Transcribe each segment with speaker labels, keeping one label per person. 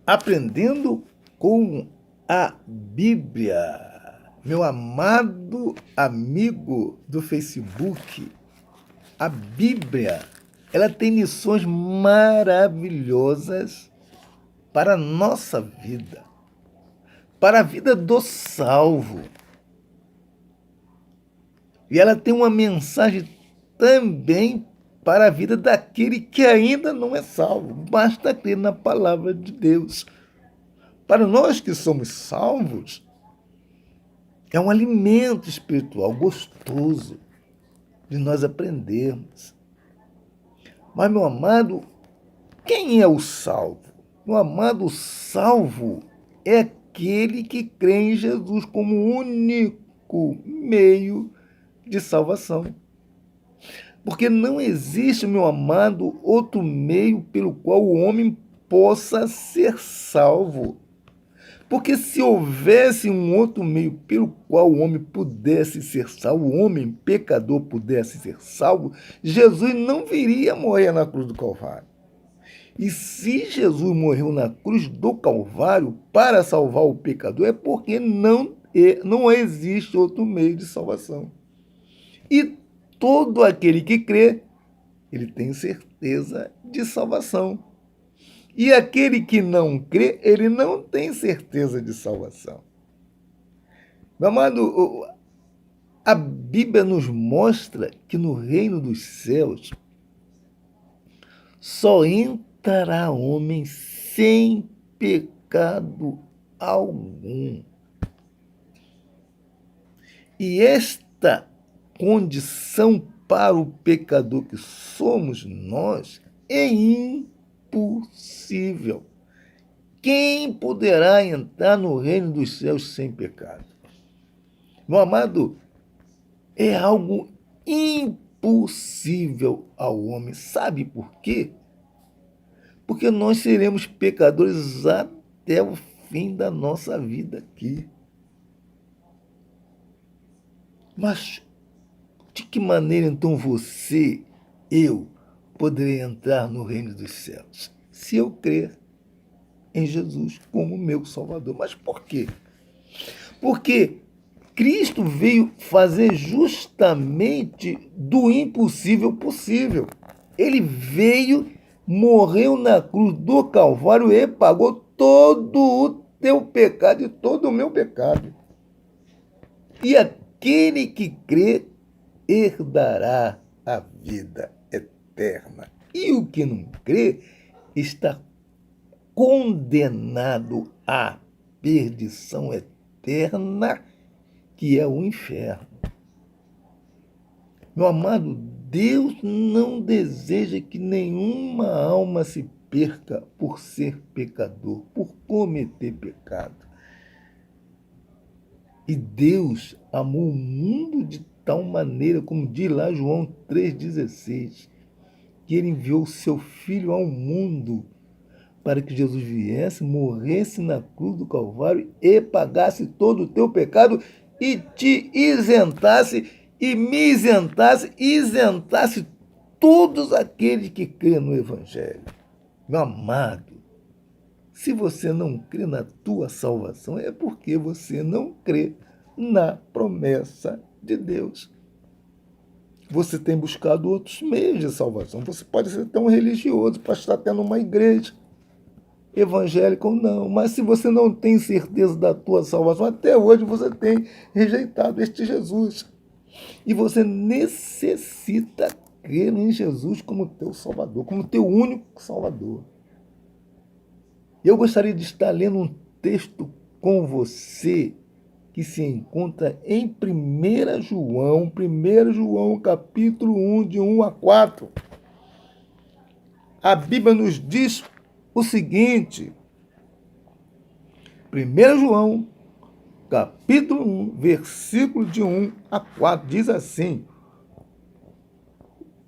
Speaker 1: Aprendendo com a Bíblia. Meu amado amigo do Facebook, a Bíblia, ela tem lições maravilhosas para a nossa vida, para a vida do salvo. E ela tem uma mensagem também para a vida daquele que ainda não é salvo. Basta crer na palavra de Deus. Para nós que somos salvos, é um alimento espiritual gostoso de nós aprendermos. Mas, meu amado, quem é o salvo? Meu amado, o salvo é aquele que crê em Jesus como único meio de salvação. Porque não existe, meu amado, outro meio pelo qual o homem possa ser salvo. Porque se houvesse um outro meio pelo qual o homem pudesse ser salvo, o homem pecador pudesse ser salvo, Jesus não viria morrer na cruz do Calvário. E se Jesus morreu na cruz do Calvário para salvar o pecador, é porque não existe outro meio de salvação. E todo aquele que crê, ele tem certeza de salvação. E aquele que não crê, ele não tem certeza de salvação. Meu amado, a Bíblia nos mostra que no reino dos céus só entrará homem sem pecado algum. E esta condição para o pecador que somos nós é impossível. Quem poderá entrar no reino dos céus sem pecado? Meu amado, é algo impossível ao homem. Sabe por quê? Porque nós seremos pecadores até o fim da nossa vida aqui. Mas de que maneira então você, eu, poderei entrar no reino dos céus? Se eu crer em Jesus como meu Salvador. Mas por quê? Porque Cristo veio fazer justamente do impossível possível. Ele veio, morreu na cruz do Calvário e pagou todo o teu pecado e todo o meu pecado. E aquele que crê herdará a vida eterna. E o que não crê está condenado à perdição eterna, que é o inferno. Meu amado, Deus não deseja que nenhuma alma se perca por ser pecador, por cometer pecado. E Deus amou o mundo de tal maneira, como diz lá João 3,16, que ele enviou o seu Filho ao mundo para que Jesus viesse, morresse na cruz do Calvário e pagasse todo o teu pecado e te isentasse e me isentasse todos aqueles que crêem no Evangelho. Meu amado, se você não crê na tua salvação, é porque você não crê na promessa de Deus. Você tem buscado outros meios de salvação. Você pode ser tão religioso para estar tendo uma igreja evangélica ou não, mas se você não tem certeza da tua salvação, até hoje você tem rejeitado este Jesus. E você necessita crer em Jesus como teu Salvador, como teu único Salvador. Eu gostaria de estar lendo um texto com você que se encontra em 1 João capítulo 1, de 1 a 4. A Bíblia nos diz o seguinte, 1 João, capítulo 1, versículo de 1 a 4, diz assim,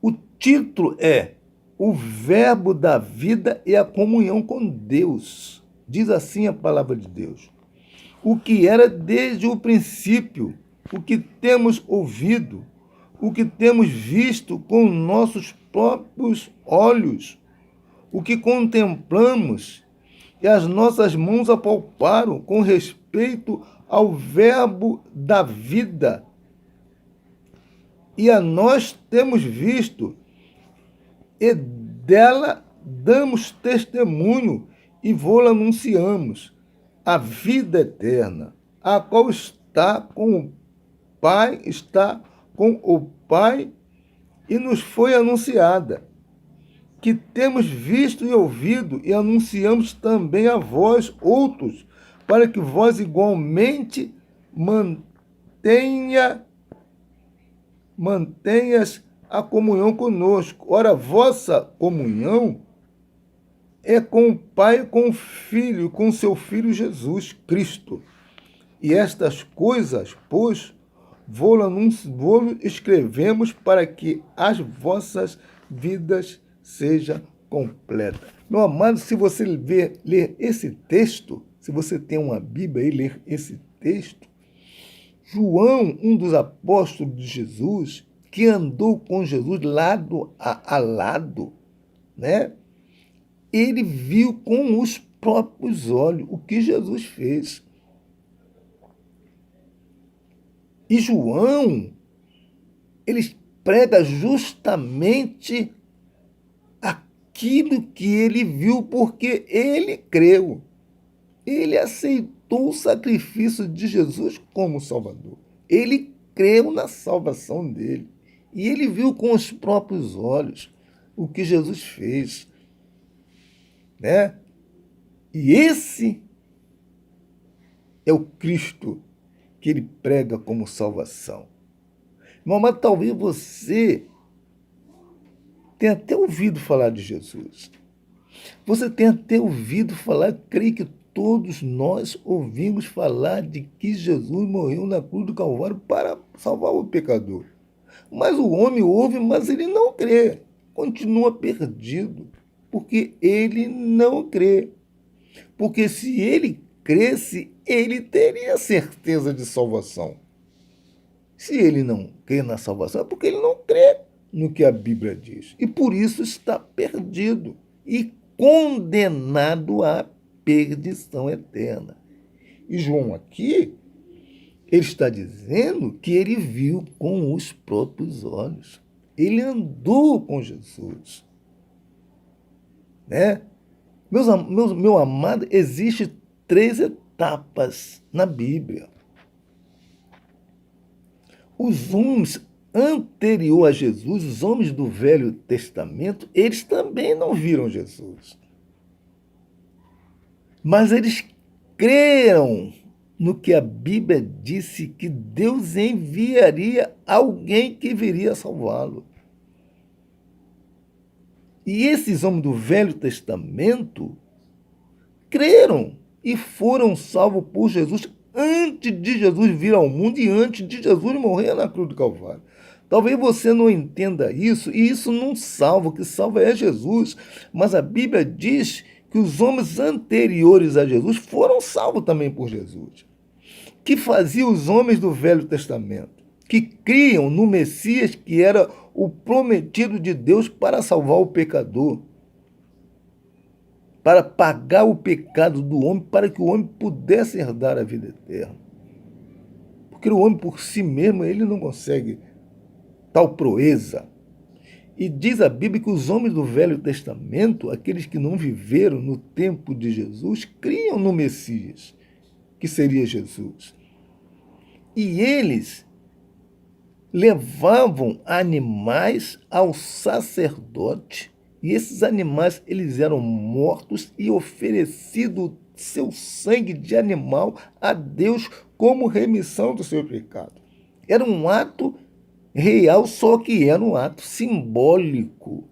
Speaker 1: o título é O Verbo da Vida e a Comunhão com Deus. Diz assim a palavra de Deus. O que era desde o princípio, o que temos ouvido, o que temos visto com nossos próprios olhos, o que contemplamos e as nossas mãos apalparam com respeito ao verbo da vida. E a nós temos visto, e dela damos testemunho e vô-la anunciamos, a vida eterna, a qual está com o Pai e nos foi anunciada, que temos visto e ouvido e anunciamos também a vós outros, para que vós igualmente mantenhas a comunhão conosco. Ora, vossa comunhão é com o Pai e com o Filho, com seu Filho Jesus Cristo. E estas coisas, pois, vou-lo escrevemos para que as vossas vidas sejam completas. Meu amado, se você ler esse texto, se você tem uma Bíblia e ler esse texto, João, um dos apóstolos de Jesus, que andou com Jesus lado a lado, né? Ele viu com os próprios olhos o que Jesus fez. E João, ele prega justamente aquilo que ele viu, porque ele creu. Ele aceitou o sacrifício de Jesus como Salvador. Ele creu na salvação dele. E ele viu com os próprios olhos o que Jesus fez, né? E esse é o Cristo que ele prega como salvação. Mas talvez você tenha até ouvido falar de Jesus. Você tenha até ouvido falar, creio que todos nós ouvimos falar de que Jesus morreu na cruz do Calvário para salvar o pecador. Mas o homem ouve, mas ele não crê. Continua perdido, porque ele não crê. Porque se ele cresce, ele teria certeza de salvação. Se ele não crê na salvação, é porque ele não crê no que a Bíblia diz. E por isso está perdido e condenado à perdição eterna. E João aqui, ele está dizendo que ele viu com os próprios olhos. Ele andou com Jesus, né? Meu amado, existem 3 etapas na Bíblia. Os homens anterior a Jesus, os homens do Velho Testamento, eles também não viram Jesus. Mas eles creram no que a Bíblia disse, que Deus enviaria alguém que viria salvá-lo. E esses homens do Velho Testamento creram e foram salvos por Jesus antes de Jesus vir ao mundo e antes de Jesus morrer na cruz do Calvário. Talvez você não entenda isso, e isso não salva, o que salva é Jesus. Mas a Bíblia diz que os homens anteriores a Jesus foram salvos também por Jesus. Que fazia os homens do Velho Testamento, que criam no Messias, que era o prometido de Deus para salvar o pecador, para pagar o pecado do homem, para que o homem pudesse herdar a vida eterna. Porque o homem por si mesmo, ele não consegue tal proeza. E diz a Bíblia que os homens do Velho Testamento, aqueles que não viveram no tempo de Jesus, criam no Messias, que seria Jesus. E eles levavam animais ao sacerdote, e esses animais eles eram mortos e oferecido seu sangue de animal a Deus como remissão do seu pecado. Era um ato real, só que era um ato simbólico.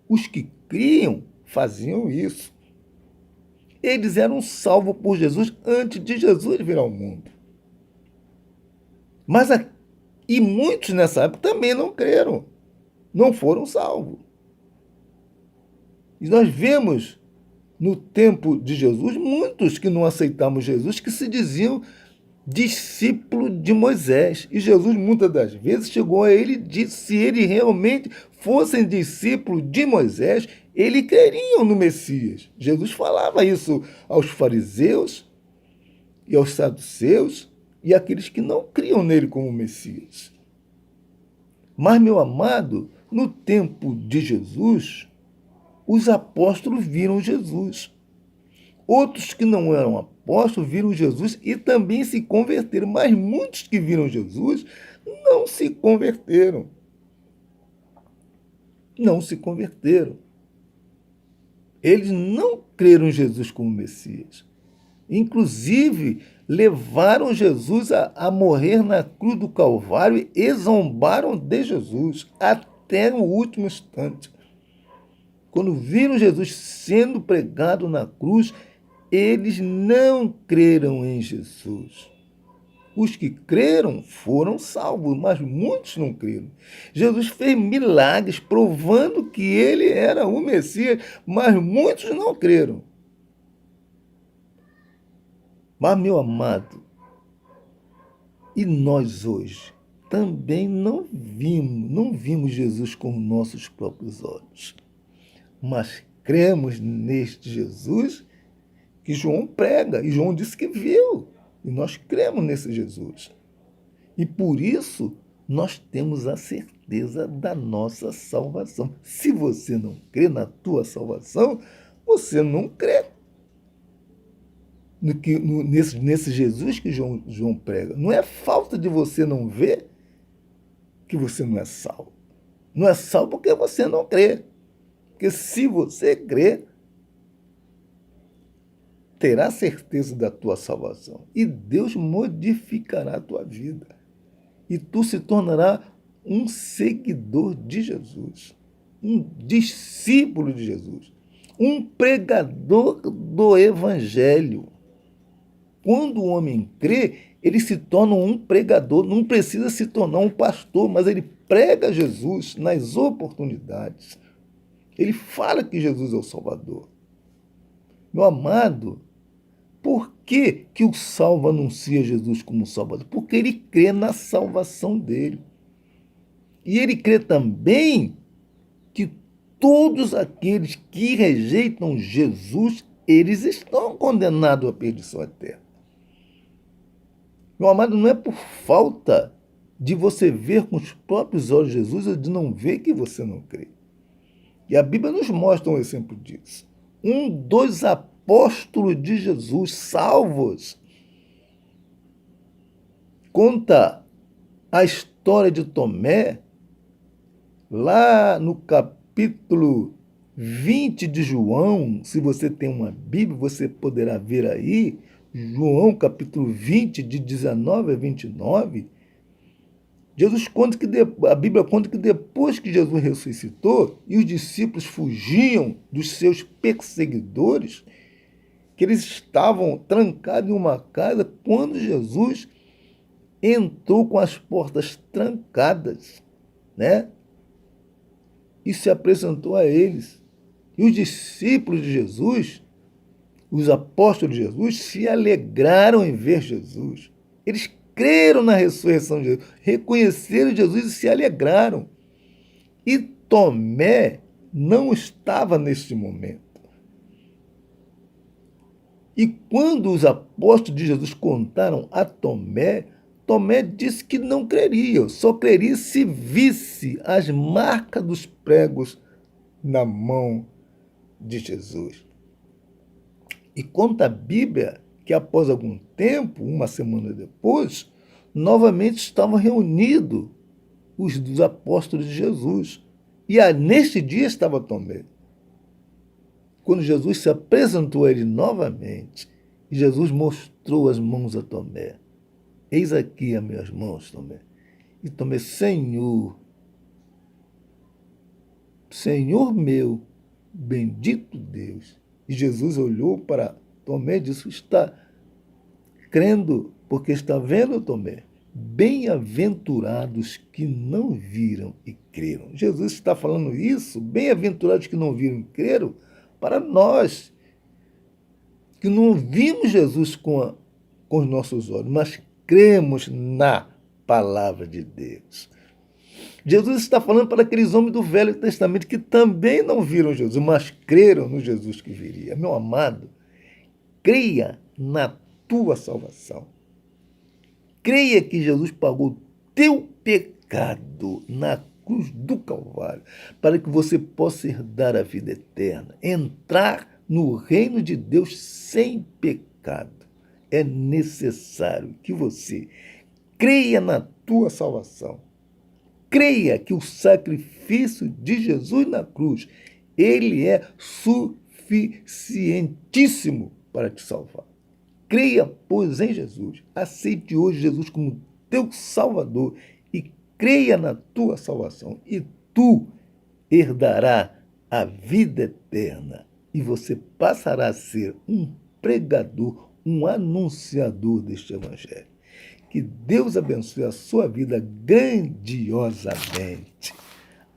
Speaker 1: Os que criam faziam isso. Eles eram salvos por Jesus antes de Jesus vir ao mundo. E muitos nessa época também não creram, não foram salvos. E nós vemos no tempo de Jesus muitos que não aceitavam Jesus, que se diziam discípulo de Moisés. E Jesus muitas das vezes chegou a ele e disse: se ele realmente fossem discípulo de Moisés, eles creriam no Messias. Jesus falava isso aos fariseus e aos saduceus e àqueles que não criam nele como Messias. Mas, meu amado, no tempo de Jesus, os apóstolos viram Jesus. Outros que não eram apóstolos viram Jesus e também se converteram, mas muitos que viram Jesus não se converteram. Não se converteram. Eles não creram em Jesus como Messias. Inclusive, levaram Jesus a morrer na cruz do Calvário e zombaram de Jesus até o último instante. Quando viram Jesus sendo pregado na cruz, eles não creram em Jesus. Os que creram foram salvos, mas muitos não creram. Jesus fez milagres provando que ele era o Messias, mas muitos não creram. Mas, meu amado, e nós hoje também não vimos Jesus com nossos próprios olhos, mas cremos neste Jesus que João prega, e João disse que viu, e nós cremos nesse Jesus. E por isso nós temos a certeza da nossa salvação. Se você não crê na tua salvação, você não crê nesse Jesus que João prega. Não é falta de você não ver que você não é salvo. Não é salvo porque você não crê. Porque se você crê, terá certeza da tua salvação. E Deus modificará a tua vida. E tu se tornará um seguidor de Jesus. Um discípulo de Jesus. Um pregador do Evangelho. Quando o homem crê, ele se torna um pregador, não precisa se tornar um pastor, mas ele prega Jesus nas oportunidades. Ele fala que Jesus é o Salvador. Meu amado, por que o salvo anuncia Jesus como Salvador? Porque ele crê na salvação dele. E ele crê também que todos aqueles que rejeitam Jesus, eles estão condenados à perdição eterna. Meu amado, não é por falta de você ver com os próprios olhos Jesus ou de não ver que você não crê. E a Bíblia nos mostra um exemplo disso. Um dos apóstolos de Jesus, salvos, conta a história de Tomé, lá no capítulo 20 de João. Se você tem uma Bíblia, você poderá ver aí, João capítulo 20, de 19 a 29, a Bíblia conta que depois que Jesus ressuscitou e os discípulos fugiam dos seus perseguidores, que eles estavam trancados em uma casa, quando Jesus entrou com as portas trancadas, né? E se apresentou a eles. E os discípulos de Jesus, os apóstolos de Jesus, se alegraram em ver Jesus. Eles creram na ressurreição de Jesus, reconheceram Jesus e se alegraram. E Tomé não estava neste momento. E quando os apóstolos de Jesus contaram a Tomé, Tomé disse que não creria, só creria se visse as marcas dos pregos na mão de Jesus. E conta a Bíblia que após algum tempo, uma semana depois, novamente estavam reunidos os dos apóstolos de Jesus. E neste dia estava Tomé. Quando Jesus se apresentou a ele novamente, e Jesus mostrou as mãos a Tomé. Eis aqui as minhas mãos, Tomé. E Tomé, Senhor, Senhor meu, bendito Deus. E Jesus olhou para Tomé e disse: está crendo porque está vendo, Tomé? Bem-aventurados que não viram e creram. Jesus está falando isso, bem-aventurados que não viram e creram, para nós, que não vimos Jesus com os nossos olhos, mas cremos na palavra de Deus. Jesus está falando para aqueles homens do Velho Testamento que também não viram Jesus, mas creram no Jesus que viria. Meu amado, creia na tua salvação. Creia que Jesus pagou teu pecado na cruz do Calvário, para que você possa herdar a vida eterna, entrar no reino de Deus sem pecado. É necessário que você creia na tua salvação. Creia que o sacrifício de Jesus na cruz, ele é suficientíssimo para te salvar. Creia, pois, em Jesus. Aceite hoje Jesus como teu Salvador e creia na tua salvação. E tu herdarás a vida eterna. E você passará a ser um pregador, um anunciador deste Evangelho. Que Deus abençoe a sua vida grandiosamente.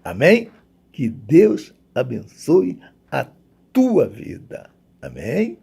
Speaker 1: Amém? Que Deus abençoe a tua vida. Amém?